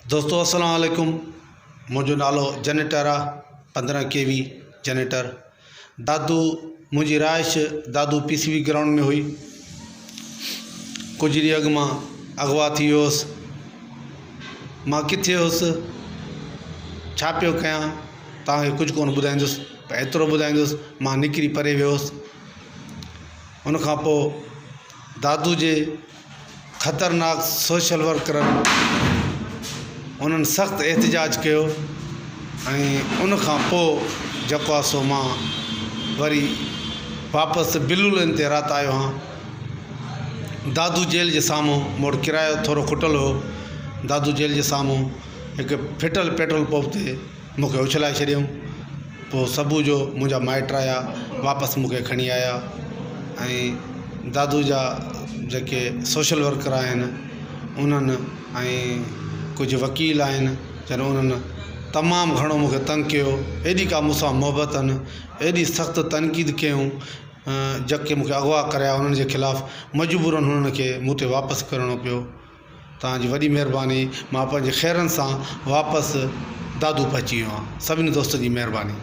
दोस्तों अस्सलाम वालेकुम। मुझो नालो जनरेटर आ 15 kV जनरेटर। दादू मुझी राइश दादू PCB ग्राउंड में हुई। कुछ ॾींहं अॻु मां अगवा थी वियोसि। मां किथे हुउसि, छा पियो कयां, तव्हांखे कुझु कोन ॿुधाईंदुसि, पर एतिरो ॿुधाईंदुसि मां निकिरी परे वियोसि। उन खां पोइ दादू जे ख़तरनाक सोशल वर्करनि उन्हनि सख़्तु एहतिजाज कयो ऐं उन खां पोइ जेको आहे सो मां वरी वापसि बिलुलनि ते राति आयो आहियां। दादू जेल जे साम्हूं मोड़ किरायो थोरो खुटल हो। दादू जेल जे साम्हूं हिकु फिटल पेट्रोल पंप ते मूंखे उछलाए छॾियऊं। पोइ सुबुह जो मुंहिंजा माइट आया, वापसि मूंखे खणी आया ऐं दादू जा जेके सोशल वर्कर आहिनि उन्हनि ऐं कुझु वकील आहिनि जन उन्हनि तमामु घणो मूंखे तंग कयो। एॾी का मूंसां मोहबत आहिनि, एॾी सख़्तु तनक़ीद कयूं। जेके मूंखे अगवा करिया उन्हनि जे ख़िलाफ़ु मजबूरन हुननि खे मूं ते वापसि करिणो पियो। तव्हांजी वॾी महिरबानी। मां पंहिंजे ख़ैरनि सां वापसि दादू पहुची वियो आहियां। सभिनी दोस्तनि जी महिरबानी।